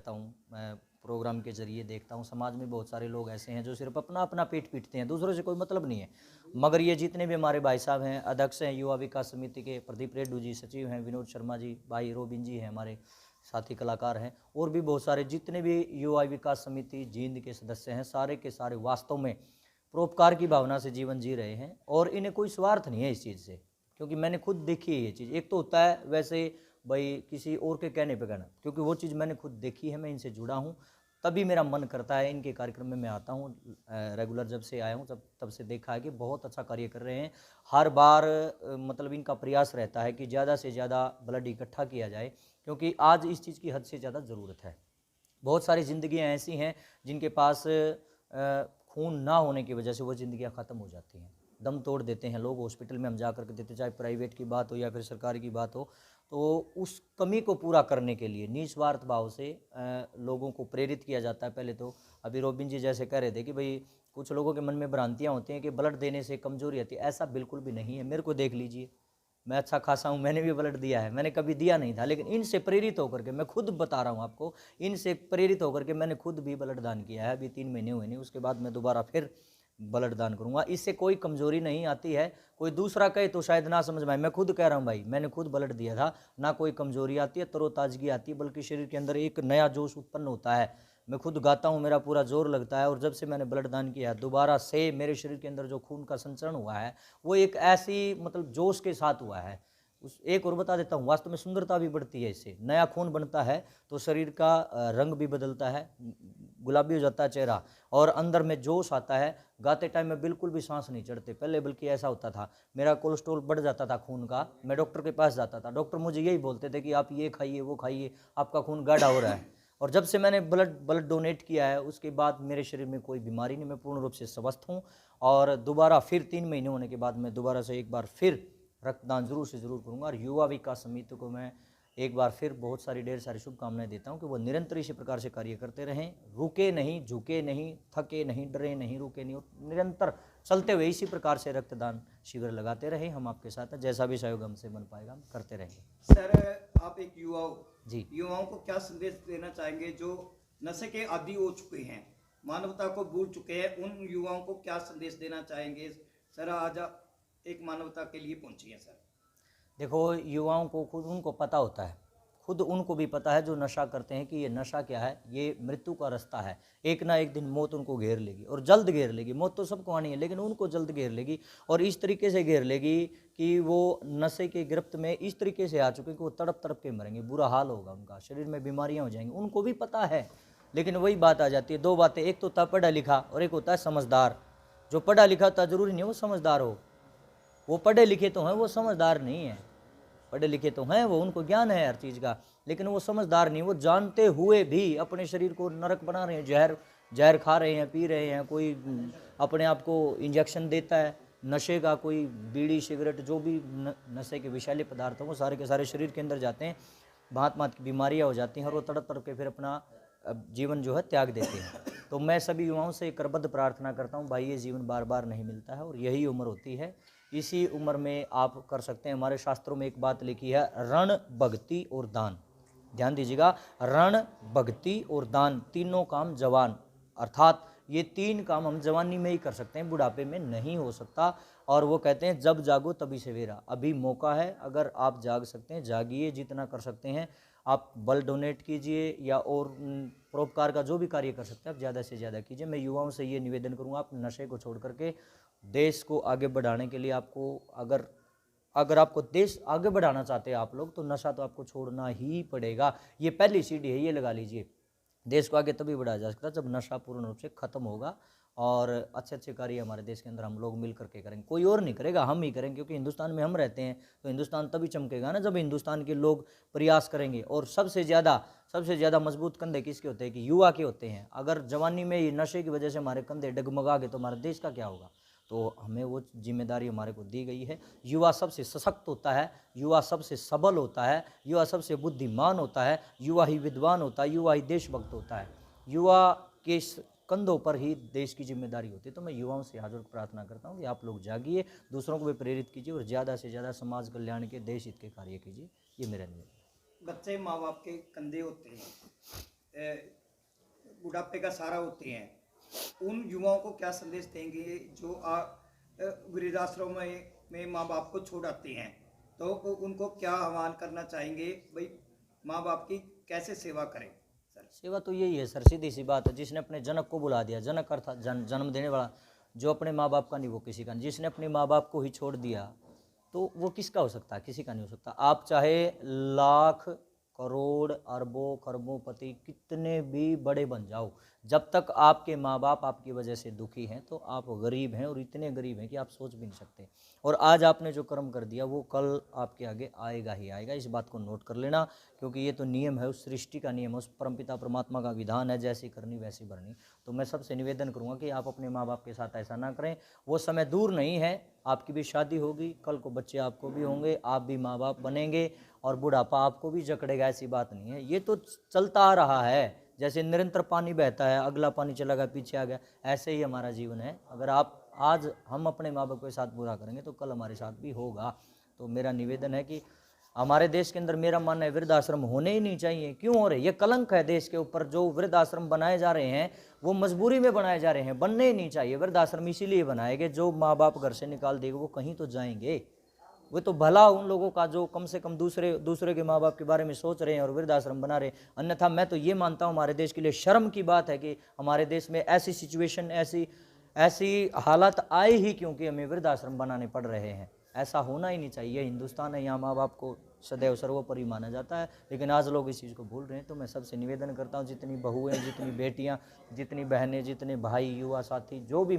रहता हूँ, मैं प्रोग्राम के जरिए देखता हूँ समाज में बहुत सारे लोग ऐसे हैं जो सिर्फ अपना अपना पेट पीटते हैं, दूसरों से कोई मतलब नहीं है। मगर ये जितने भी हमारे भाई साहब हैं, अध्यक्ष हैं युवा विकास समिति के, प्रदीप रेड्डू जी सचिव हैं, विनोद शर्मा जी, भाई रोबिन जी हैं हमारे साथी कलाकार हैं, और भी बहुत सारे जितने भी युवा विकास समिति जींद के सदस्य हैं, सारे के सारे वास्तव में परोपकार की भावना से जीवन जी रहे हैं और इन्हें कोई स्वार्थ नहीं है इस चीज़ से, क्योंकि मैंने खुद देखी है ये चीज़। एक तो होता है वैसे भाई किसी और के कहने पे कहना, क्योंकि वो चीज़ मैंने खुद देखी है, मैं इनसे जुड़ा हूँ, तभी मेरा मन करता है इनके कार्यक्रम में मैं आता हूँ। रेगुलर जब से आया हूँ तब से देखा है कि बहुत अच्छा कार्य कर रहे हैं। हर बार मतलब इनका प्रयास रहता है कि ज़्यादा से ज़्यादा ब्लड इकट्ठा किया जाए, क्योंकि आज इस चीज़ की हद से ज़्यादा ज़रूरत है। बहुत सारी ज़िंदगियाँ ऐसी हैं जिनके पास खून ना होने की वजह से वो ज़िंदगियाँ ख़त्म हो जाती हैं, दम तोड़ देते हैं लोग। हॉस्पिटल में हम जा कर के देते, चाहे प्राइवेट की बात हो या फिर सरकारी की बात हो, तो उस कमी को पूरा करने के लिए निस्वार्थ भाव से लोगों को प्रेरित किया जाता है। पहले तो अभी रोबिन जी जैसे कह रहे थे कि भाई कुछ लोगों के मन में भ्रांतियाँ होती हैं कि ब्लड देने से कमजोरी आती है, ऐसा बिल्कुल भी नहीं है। मेरे को देख लीजिए, मैं अच्छा खासा हूँ, मैंने भी ब्लड दिया है, मैंने कभी दिया नहीं था, लेकिन इनसे प्रेरित होकर के, मैं खुद बता रहा हूँ आपको, इनसे प्रेरित होकर के मैंने खुद भी ब्लड दान किया है। अभी 3 महीने हुए नहीं, उसके बाद मैं दोबारा फिर ब्लड दान करूँगा। इससे कोई कमजोरी नहीं आती है। कोई दूसरा कहे तो शायद ना समझ में आए, मैं खुद कह रहा हूँ भाई, मैंने खुद ब्लड दिया था, ना कोई कमजोरी आती है, तरोताजगी आती है, बल्कि शरीर के अंदर एक नया जोश उत्पन्न होता है। मैं खुद गाता हूँ, मेरा पूरा जोर लगता है। और जब से मैंने ब्लड दान किया है, दोबारा से मेरे शरीर के अंदर जो खून का संचरण हुआ है वो एक ऐसी मतलब जोश के साथ हुआ है। उस एक और बता देता हूँ, वास्तव में सुंदरता भी बढ़ती है इससे। नया खून बनता है तो शरीर का रंग भी बदलता है, गुलाबी हो जाता है चेहरा, और अंदर में जोश आता है। गाते टाइम में बिल्कुल भी सांस नहीं चढ़ते पहले, बल्कि ऐसा होता था मेरा कोलेस्ट्रॉल बढ़ जाता था खून का। मैं डॉक्टर के पास जाता था, डॉक्टर मुझे यही बोलते थे कि आप ये खाइए वो खाइए, आपका खून गाढ़ा हो रहा है। और जब से मैंने ब्लड डोनेट किया है उसके बाद मेरे शरीर में कोई बीमारी नहीं, मैं पूर्ण रूप से स्वस्थ हूँ। और दोबारा फिर 3 महीने होने के बाद मैं दोबारा से एक बार फिर रक्तदान जरूर से ज़रूर करूँगा। और युवा विकास समिति को मैं एक बार फिर बहुत सारी ढेर सारी शुभकामनाएं देता हूं कि वो निरंतर इसी प्रकार से कार्य करते रहें, रुके नहीं, झुके नहीं, थके नहीं, डरे नहीं, रुके नहीं, और निरंतर चलते हुए इसी प्रकार से रक्तदान शिविर लगाते रहें। हम आपके साथ हैं, जैसा भी सहयोग हमसे बन पाएगा हम करते रहेंगे। सर, आप एक युवा हो जी, युवाओं को क्या संदेश देना चाहेंगे जो नशे के आदी हो चुके हैं, मानवता को भूल चुके हैं, उन युवाओं को क्या संदेश देना चाहेंगे? सर, आज आप एक मानवता के लिए पहुंची है सर। देखो युवाओं को खुद उनको पता होता है, खुद उनको भी पता है जो नशा करते हैं कि ये नशा क्या है, ये मृत्यु का रास्ता है। एक ना एक दिन मौत उनको घेर लेगी, और जल्द घेर लेगी। मौत तो सबको आनी है, लेकिन उनको जल्द घेर लेगी, और इस तरीके से घेर लेगी कि वो नशे के गिरफ्त में इस तरीके से आ चुके कि वो तड़प तड़प के मरेंगे, बुरा हाल होगा उनका, शरीर में बीमारियां हो जाएंगी, उनको भी पता है। लेकिन वही बात आ जाती है, दो बातें, एक तो होता है पढ़ा लिखा और एक होता है समझदार। जो पढ़ा लिखा होता जरूरी नहीं है वो समझदार हो, वो पढ़े लिखे तो हैं, वो समझदार नहीं है। पढ़े लिखे तो हैं, वो उनको ज्ञान है हर चीज़ का, लेकिन वो समझदार नहीं। वो जानते हुए भी अपने शरीर को नरक बना रहे हैं, जहर जहर खा रहे हैं, पी रहे हैं। कोई अपने आप को इंजेक्शन देता है नशे का, कोई बीड़ी सिगरेट जो भी नशे के विषैले पदार्थ हैं वो सारे के सारे शरीर के अंदर जाते हैं, भांत भांत की बीमारियाँ हो जाती हैं, और वो तड़प तड़प के फिर अपना जीवन जो है त्याग देते हैं। तो मैं सभी युवाओं से करबद्ध प्रार्थना करता हूँ, भाई ये जीवन बार बार नहीं मिलता है और यही उम्र होती है, इसी उम्र में आप कर सकते हैं। हमारे शास्त्रों में एक बात लिखी है, रण, भक्ति और दान। ध्यान दीजिएगा, रण, भक्ति और दान, तीनों काम जवान, अर्थात ये 3 काम हम जवानी में ही कर सकते हैं, बुढ़ापे में नहीं हो सकता। और वो कहते हैं जब जागो तभी सवेरा, अभी मौका है, अगर आप जाग सकते हैं जागिए, जितना कर सकते हैं आप ब्लड डोनेट कीजिए या और परोपकार का जो भी कार्य कर सकते हैं आप ज़्यादा से ज़्यादा कीजिए। मैं युवाओं से ये निवेदन करूँगा, आप नशे को छोड़ करके देश को आगे बढ़ाने के लिए आपको, अगर आपको देश आगे बढ़ाना चाहते हैं आप लोग, तो नशा तो आपको छोड़ना ही पड़ेगा। ये पहली सीढ़ी है, ये लगा लीजिए। देश को आगे तभी बढ़ाया जा सकता है जब नशा पूर्ण रूप से खत्म होगा, और अच्छे अच्छे कार्य हमारे देश के अंदर हम लोग मिल करके करेंगे। कोई और नहीं करेगा, हम ही करेंगे, क्योंकि हिंदुस्तान में हम रहते हैं। तो हिंदुस्तान तभी चमकेगा ना जब हिंदुस्तान के लोग प्रयास करेंगे। और सबसे ज़्यादा मजबूत कंधे किसके होते हैं? कि युवा के होते हैं। अगर जवानी में ये नशे की वजह से हमारे कंधे डगमगा गए तो हमारे देश का क्या होगा? तो हमें वो जिम्मेदारी हमारे को दी गई है। युवा सबसे सशक्त होता है, युवा सबसे सबल होता है, युवा सबसे बुद्धिमान होता है, युवा ही विद्वान होता है, युवा ही देशभक्त होता है। युवा के कंधों पर ही देश की जिम्मेदारी होती है। तो मैं युवाओं से हाथ जोड़ प्रार्थना करता हूँ कि आप लोग जागिए, दूसरों को भी प्रेरित कीजिए, और ज़्यादा से ज़्यादा समाज कल्याण के, देश हित के कार्य कीजिए। ये मेरा निवेदन है। बच्चे माँ बाप के कंधे होते हैं, बुढ़ापे का सहारा होते हैं, उन युवाओं को क्या संदेश देंगे जो वृद्धाश्रम में माँ बाप को छोड़ आते हैं, तो उनको क्या आह्वान करना चाहेंगे भाई माँ बाप की कैसे सेवा करें सर? सेवा तो यही है सर, सीधी सी बात है। जिसने अपने जनक को बुला दिया, जनक अर्थात जन्म देने वाला, जो अपने माँ बाप का नहीं वो किसी का नहीं। जिसने अपने माँ बाप को ही छोड़ दिया तो वो किसका हो सकता है? किसी का नहीं हो सकता। आप चाहे लाख करोड़ अरबों खरबों पति कितने भी बड़े बन जाओ, जब तक आपके माँ बाप आपकी वजह से दुखी हैं तो आप गरीब हैं, और इतने गरीब हैं कि आप सोच भी नहीं सकते। और आज आपने जो कर्म कर दिया वो कल आपके आगे आएगा ही आएगा, इस बात को नोट कर लेना, क्योंकि ये तो नियम है, उस सृष्टि का नियम है, उस परमपिता परमात्मा का विधान है, जैसी करनी वैसी भरनी। तो मैं सबसे निवेदन करूँगा कि आप अपने माँ बाप के साथ ऐसा ना करें। वो समय दूर नहीं है, आपकी भी शादी होगी, कल को बच्चे आपको भी होंगे, आप भी माँ बाप बनेंगे, और बुढ़ापा आपको भी जकड़ेगा, ऐसी बात नहीं है। ये तो चलता आ रहा है, जैसे निरंतर पानी बहता है, अगला पानी चला गया पीछे आ गया, ऐसे ही हमारा जीवन है। अगर आप आज हम अपने माँ बाप के साथ बुरा करेंगे तो कल हमारे साथ भी होगा। तो मेरा निवेदन है कि हमारे देश के अंदर मेरा मानना है वृद्धाश्रम होने ही नहीं चाहिए। क्यों हो रहे? ये कलंक है देश के ऊपर। जो वृद्धाश्रम बनाए जा रहे हैं वो मजबूरी में बनाए जा रहे हैं, बनने ही नहीं चाहिए। वृद्धाश्रम इसीलिए बनाए गए, जो माँ बाप घर से निकाल देंगे वो कहीं तो जाएंगे। वो तो भला उन लोगों का जो कम से कम दूसरे के माँ बाप के बारे में सोच रहे हैं और वृद्धाश्रम बना रहे हैं। अन्यथा मैं तो ये मानता हूँ हमारे देश के लिए शर्म की बात है कि हमारे देश में ऐसी सिचुएशन, ऐसी हालत आई ही क्योंकि हमें वृद्धाश्रम बनाने पड़ रहे हैं। ऐसा होना ही नहीं चाहिए। हिंदुस्तान है, यहाँ माँ बाप को सदैव सर्वोपरि माना जाता है, लेकिन आज लोग इस चीज़ को भूल रहे हैं। तो मैं सबसे निवेदन करता हूँ, जितनी बहुएं, जितनी बेटियाँ, जितनी बहनें, जितने भाई, युवा साथी, जो भी